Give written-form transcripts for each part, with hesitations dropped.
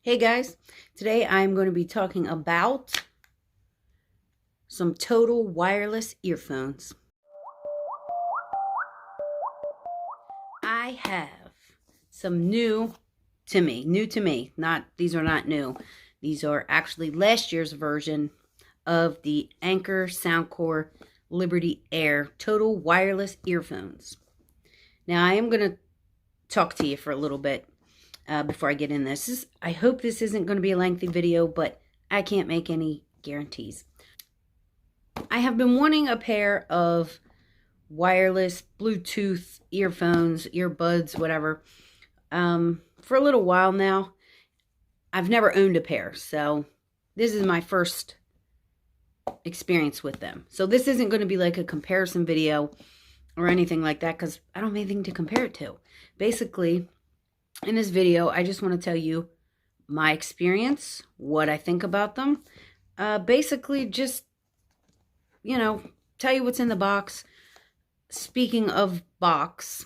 Hey guys, today I'm going to be talking about some total wireless earphones. I have some new to me, these are not new. These are actually last year's version of the Anker Soundcore Liberty Air total wireless earphones. Now I am going to talk to you for a little bit before I get in this. I hope this isn't going to be a lengthy video, but I can't make any guarantees. I have been wanting a pair of wireless Bluetooth earphones, earbuds, whatever, for a little while now. I've never owned a pair, so this is my first experience with them. So this isn't going to be like a comparison video or anything like that, because I don't have anything to compare it to. Basically, in this video, I just want to tell you my experience, what I think about them. Basically, just, tell you what's in the box. Speaking of box,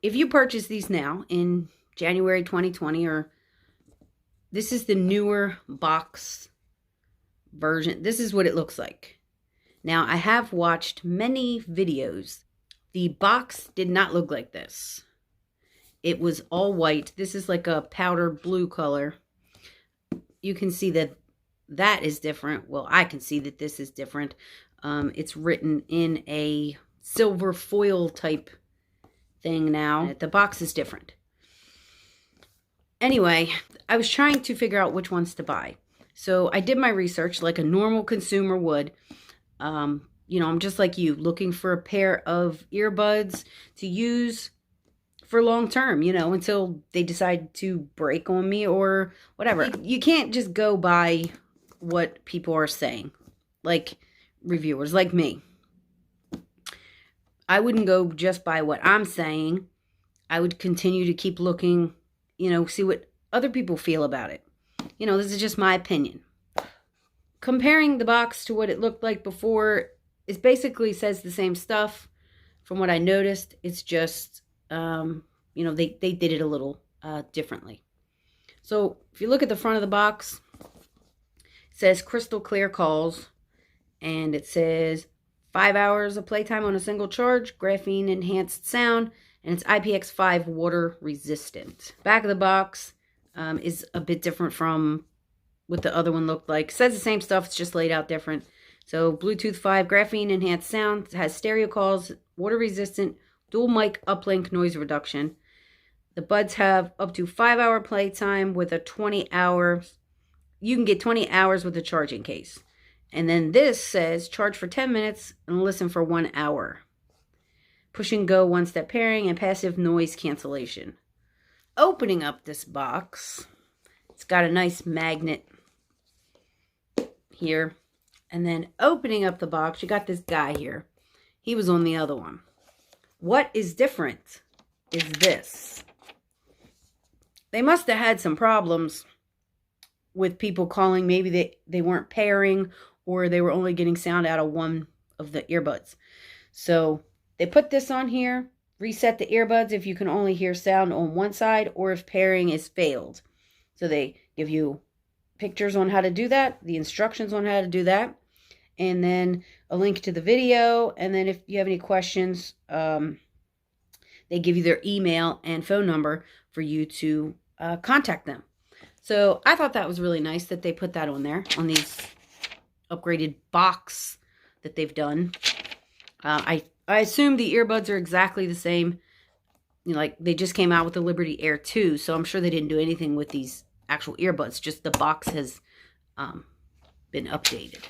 if you purchase these now in January 2020, or this is the newer box version, this is what it looks like. Now, I have watched many videos. The box did not look like this. It was all white. This is like a powder blue color. You can see that that is different. Well, I can see that this is different. It's written in a silver foil type thing now. The box is different. Anyway, I was trying to figure out which ones to buy. So I did my research like a normal consumer would. I'm just like you, looking for a pair of earbuds to use for long term, until they decide to break on me or whatever. You can't just go by what people are saying, like reviewers like me. I wouldn't go just by what I'm saying. I would continue to keep looking, see what other people feel about it. This is just my opinion. Comparing the box to what it looked like before, it basically says the same stuff from what I noticed. It's just they did it a little differently. So if you look at the front of the box, it says crystal clear calls, and it says 5 hours of playtime on a single charge, graphene enhanced sound, and it's IPX5 water resistant. Back of the box is a bit different from what the other one looked like. It says the same stuff, it's just laid out different. So Bluetooth 5, graphene enhanced sound, it has stereo calls, water resistant, dual mic uplink noise reduction. The buds have up to 5 hour playtime with a 20 hours. You can get 20 hours with a charging case. And then this says charge for 10 minutes and listen for 1 hour. Push and go one-step pairing and passive noise cancellation. Opening up this box, it's got a nice magnet here. And then opening up the box, you got this guy here. He was on the other one. What is different is this. They must have had some problems with people calling. Maybe they weren't pairing, or they were only getting sound out of one of the earbuds. So they put this on here, reset the earbuds if you can only hear sound on one side or if pairing is failed. So they give you pictures on how to do that, the instructions on how to do that, and then a link to the video. And then if you have any questions, they give you their email and phone number for you to contact them. So I thought that was really nice that they put that on there, on these upgraded box that they've done. I assume the earbuds are exactly the same. Like they just came out with the Liberty Air 2, so I'm sure they didn't do anything with these actual earbuds. Just the box has been updated.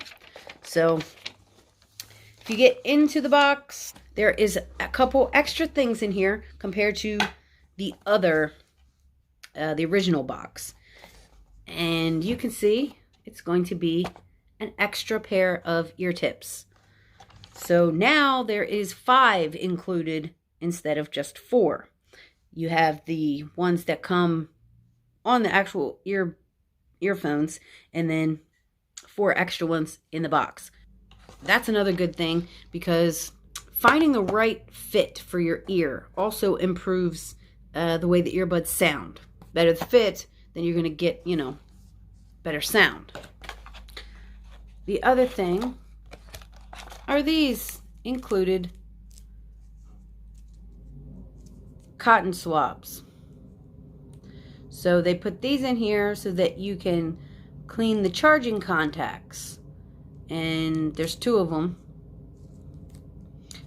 So if you get into the box, there is a couple extra things in here compared to the other, the original box. And you can see it's going to be an extra pair of ear tips. So now there is 5 included instead of just 4. You have the ones that come on the actual earphones, and then 4 extra ones in the box. That's another good thing, because finding the right fit for your ear also improves the way the earbuds sound. better the fit, then you're going to get, you know, better sound. The other thing are these included cotton swabs. So they put these in here so that you can clean the charging contacts. And there's 2 of them.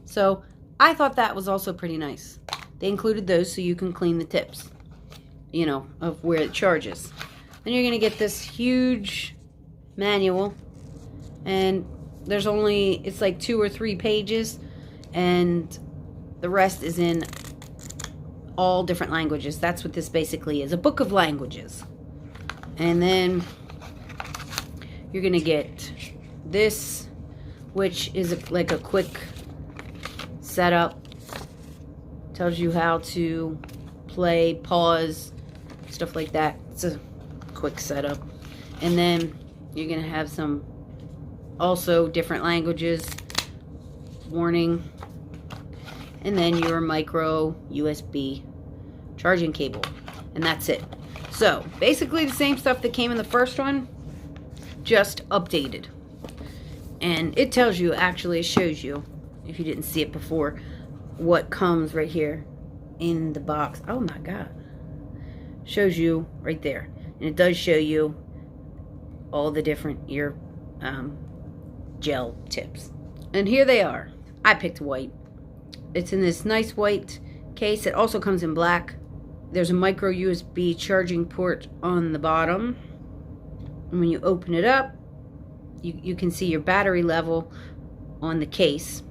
So I thought that was also pretty nice. They included those so you can clean the tips, you know, of where it charges. Then you're going to get this huge manual. And there's only, it's like 2 or 3 pages. And the rest is in all different languages. That's what this basically is, a book of languages. And then you're going to get this, which is like a quick setup. Tells you how to play, pause, stuff like that. It's a quick setup. And then you're going to have some also different languages, warning, and then your micro USB charging cable, and that's it. So basically the same stuff that came in the first one, just updated. And it tells you, actually it shows you, if you didn't see it before, what comes right here in the box. Oh my god, shows you right there. And it does show you all the different ear gel tips. And here they are. I picked white. It's in this nice white case. It also comes in black. There's a micro USB charging port on the bottom. And when you open it up, you can see your battery level on the case.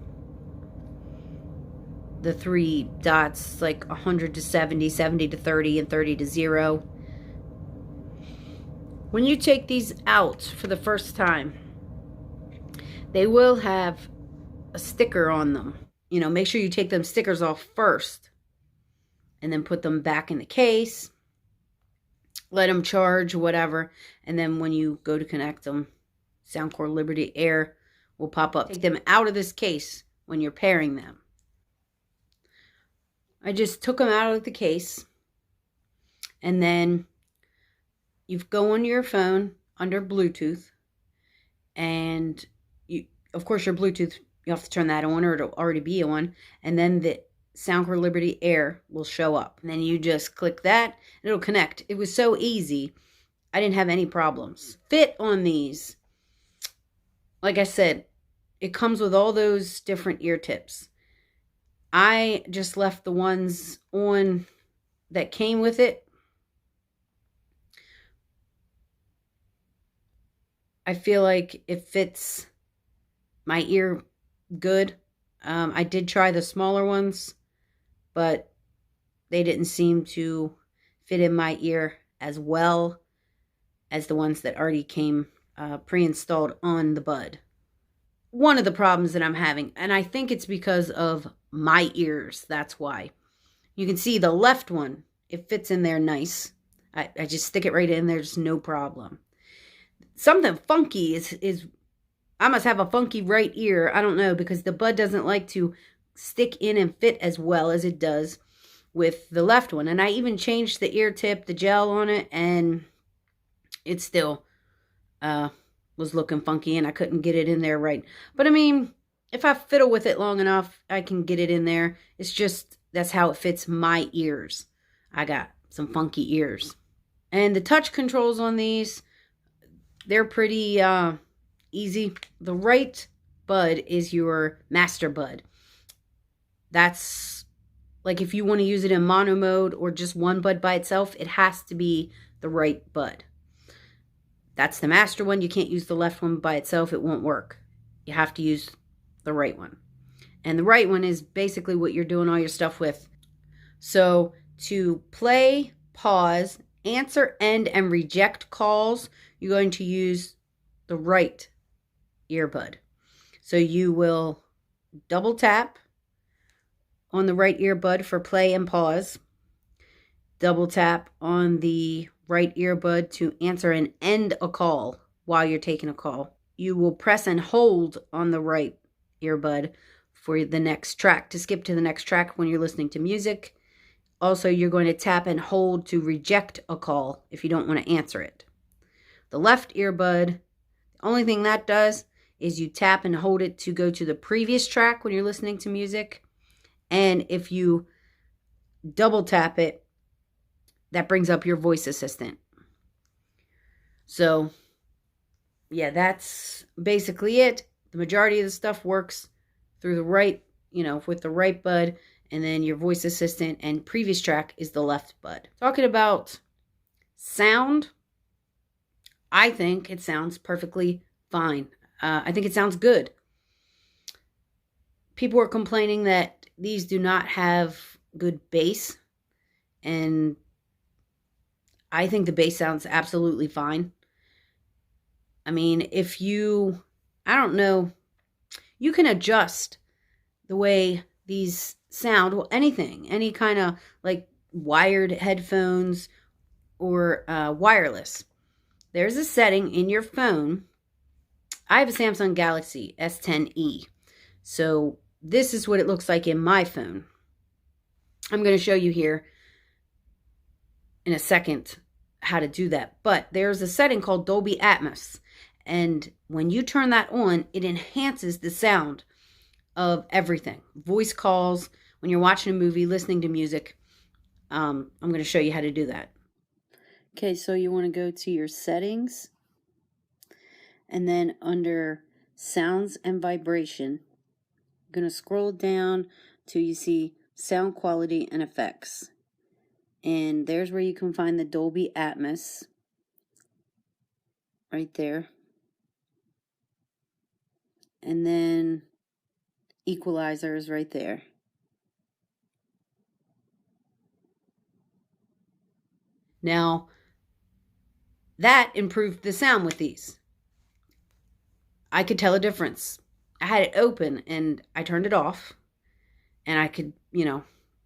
The 3 dots, like 100 to 70, 70 to 30, and 30 to 0. When you take these out for the first time, they will have a sticker on them. You know, make sure you take them stickers off first and then put them back in the case. Let them charge, whatever. And then when you go to connect them, Soundcore Liberty Air will pop up. Take them out of this case when you're pairing them. I just took them out of the case. And then you go on your phone under Bluetooth. And you, of course, your Bluetooth, you have to turn that on or it'll already be on. And then the Soundcore Liberty Air will show up. And then you just click that and it'll connect. It was so easy. I didn't have any problems. Fit on these, like I said, it comes with all those different ear tips. I just left the ones on that came with it. I feel like it fits my ear good. I did try the smaller ones, but they didn't seem to fit in my ear as well as the ones that already came pre-installed on the bud. One of the problems that I'm having, and I think it's because of my ears, that's why. You can see the left one, it fits in there nice. I just stick it right in, there's no problem. Something funky is I must have a funky right ear. I don't know, because the bud doesn't like to stick in and fit as well as it does with the left one. And I even changed the ear tip, the gel on it, and it still was looking funky and I couldn't get it in there right. But I mean, if I fiddle with it long enough, I can get it in there. It's just, that's how it fits my ears. I got some funky ears. And the touch controls on these, they're pretty easy. The right bud is your master bud. That's like if you want to use it in mono mode or just one bud by itself, it has to be the right bud. That's the master one. You can't use the left one by itself. It won't work. You have to use the right one. And the right one is basically what you're doing all your stuff with. So to play, pause, answer, end, and reject calls, you're going to use the right earbud. So you will double tap on the right earbud for play and pause. Double tap on the right earbud to answer and end a call while you're taking a call. You will press and hold on the right earbud for the next track, to skip to the next track when you're listening to music. Also, you're going to tap and hold to reject a call if you don't want to answer it. The left earbud, the only thing that does is you tap and hold it to go to the previous track when you're listening to music. And if you double tap it, that brings up your voice assistant. So, yeah, that's basically it. The majority of the stuff works through the right, with the right bud, and then your voice assistant and previous track is the left bud. Talking about sound, I think it sounds perfectly fine. I think it sounds good. People are complaining that these do not have good bass, and I think the bass sounds absolutely fine. I mean, I don't know, you can adjust the way these sound, well, anything, any kind of like wired headphones or wireless. There's a setting in your phone. I have a Samsung Galaxy S10e. So this is what it looks like in my phone. I'm going to show you here in a second how to do that. But there's a setting called Dolby Atmos. And when you turn that on, it enhances the sound of everything. Voice calls, when you're watching a movie, listening to music. I'm going to show you how to do that. Okay, so you want to go to your settings. And then under sounds and vibration, you're going to scroll down till you see sound quality and effects. And there's where you can find the Dolby Atmos. Right there. And then equalizer is right there. Now, that improved the sound with these. I could tell a difference. I had it open and I turned it off and I could,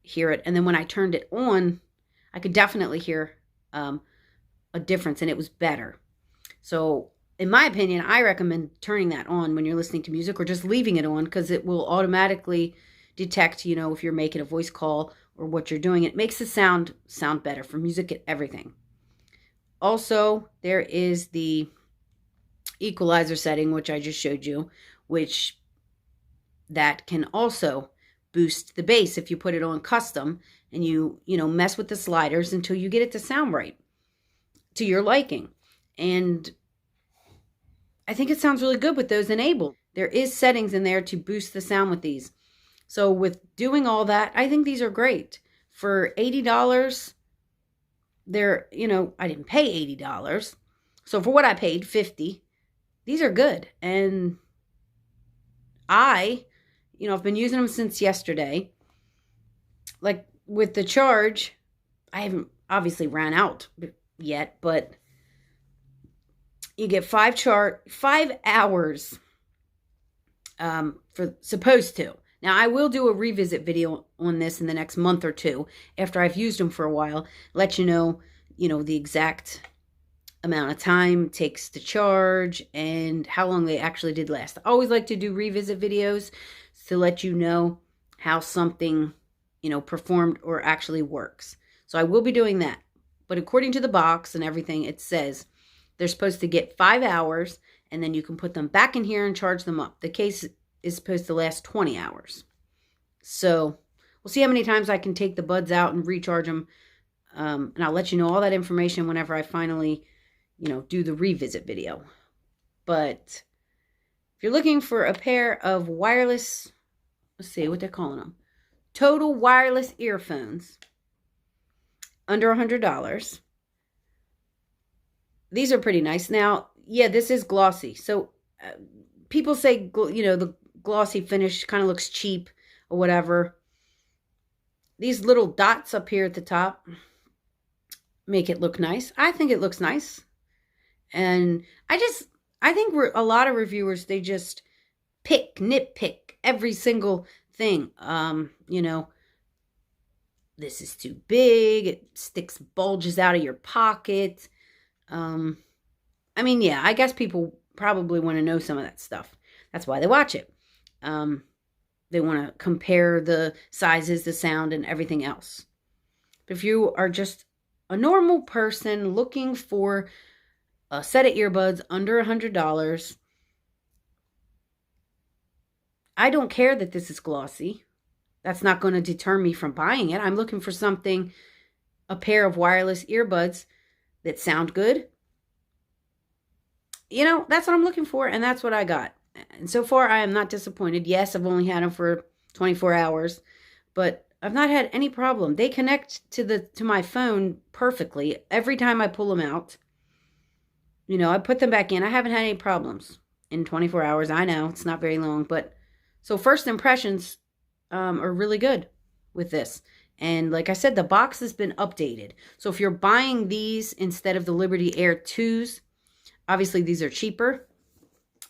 hear it. And then when I turned it on, I could definitely hear a difference, and it was better. So in my opinion, I recommend turning that on when you're listening to music, or just leaving it on, because it will automatically detect, if you're making a voice call or what you're doing. It makes the sound better for music and everything. Also, there is the equalizer setting, which I just showed you, which that can also boost the bass if you put it on custom and you mess with the sliders until you get it to sound right to your liking. And I think it sounds really good with those enabled. There is settings in there to boost the sound with these. So with doing all that, I think these are great. For $80, they're, I didn't pay $80. So for what I paid, $50, these are good. And I've been using them since yesterday. Like with the charge, I haven't obviously ran out yet, but you get 5 hours for supposed to. Now, I will do a revisit video on this in the next month or two after I've used them for a while. Let you know, the exact amount of time it takes to charge and how long they actually did last. I always like to do revisit videos to let you know how something, performed or actually works. So I will be doing that. But according to the box and everything, it says they're supposed to get 5 hours, and then you can put them back in here and charge them up. The case is supposed to last 20 hours. So we'll see how many times I can take the buds out and recharge them. And I'll let you know all that information whenever I finally, do the revisit video. But if you're looking for a pair of wireless, let's see what they're calling them, total wireless earphones, under $100. These are pretty nice. Now, yeah, this is glossy. So people say, the glossy finish kind of looks cheap or whatever. These little dots up here at the top make it look nice. I think it looks nice. And I think a lot of reviewers, they just nitpick every single thing. This is too big. It bulges out of your pocket. Yeah, I guess people probably want to know some of that stuff. That's why they watch it. They want to compare the sizes, the sound, and everything else. But if you are just a normal person looking for a set of earbuds under $100, I don't care that this is glossy. That's not going to deter me from buying it. I'm looking for something, a pair of wireless earbuds that sound good. You know, that's what I'm looking for, and that's what I got. And so far, I am not disappointed. Yes, I've only had them for 24 hours, but I've not had any problem. They connect to my phone perfectly every time I pull them out. You know, I put them back in. I haven't had any problems in 24 hours. I know it's not very long, but so first impressions are really good with this. And like I said, the box has been updated. So if you're buying these instead of the Liberty Air 2s, obviously these are cheaper.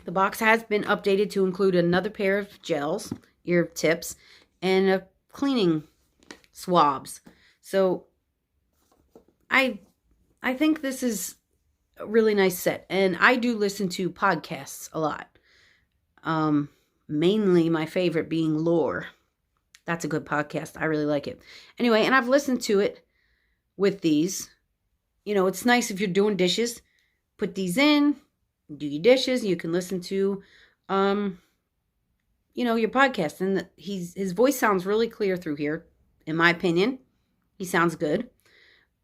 The box has been updated to include another pair of gels, ear tips, and a cleaning swabs. So I think this is a really nice set. And I do listen to podcasts a lot. Mainly my favorite being Lore. That's a good podcast. I really like it. Anyway, and I've listened to it with these. You know, it's nice if you're doing dishes. Put these in, do your dishes. You can listen to, you know, your podcast. And his voice sounds really clear through here, in my opinion. He sounds good.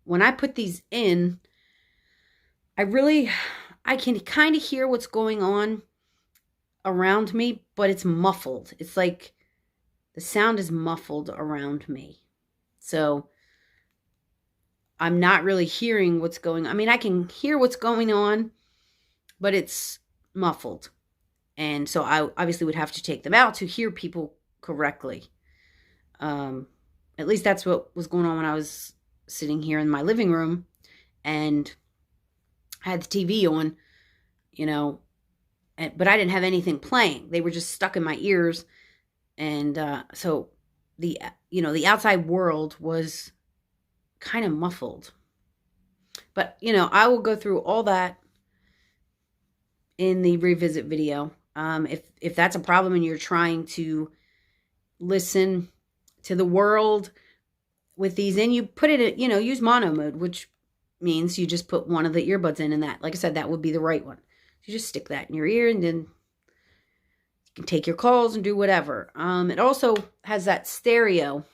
When I put these in, I can kind of hear what's going on around me, but it's muffled. It's like the sound is muffled around me. So I'm not really hearing what's going on. I mean, I can hear what's going on, but it's muffled. And so I obviously would have to take them out to hear people correctly. At least that's what was going on when I was sitting here in my living room and had the TV on, you know, but I didn't have anything playing. They were just stuck in my ears. And so the outside world was kind of muffled. But, you know, I will go through all that in the revisit video. If that's a problem and you're trying to listen to the world with these in, you put it in, you know, use mono mode, which means you just put one of the earbuds in, and that, like I said, that would be the right one. You just stick that in your ear, and then you can take your calls and do whatever. It also has that stereo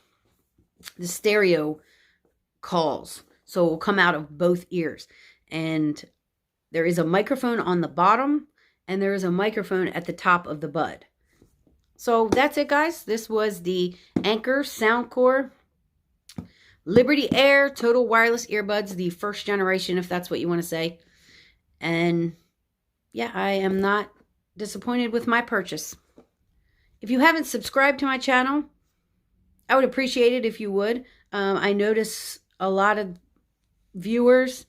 calls, so it will come out of both ears. And there is a microphone on the bottom, and there is a microphone at the top of the bud. So that's it, guys. This was the Anker Soundcore Liberty Air Total Wireless Earbuds, the first generation, if that's what you want to say. And yeah, I am not disappointed with my purchase. If you haven't subscribed to my channel, I would appreciate it if you would. I notice a lot of viewers,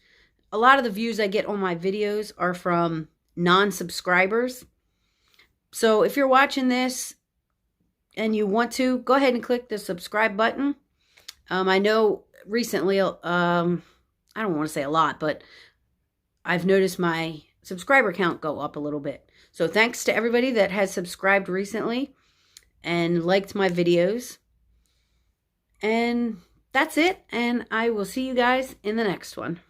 a lot of the views I get on my videos are from non-subscribers. So if you're watching this and you want to, go ahead and click the subscribe button. I know recently, I don't want to say a lot, but I've noticed my subscriber count go up a little bit. So thanks to everybody that has subscribed recently and liked my videos. And that's it. And I will see you guys in the next one.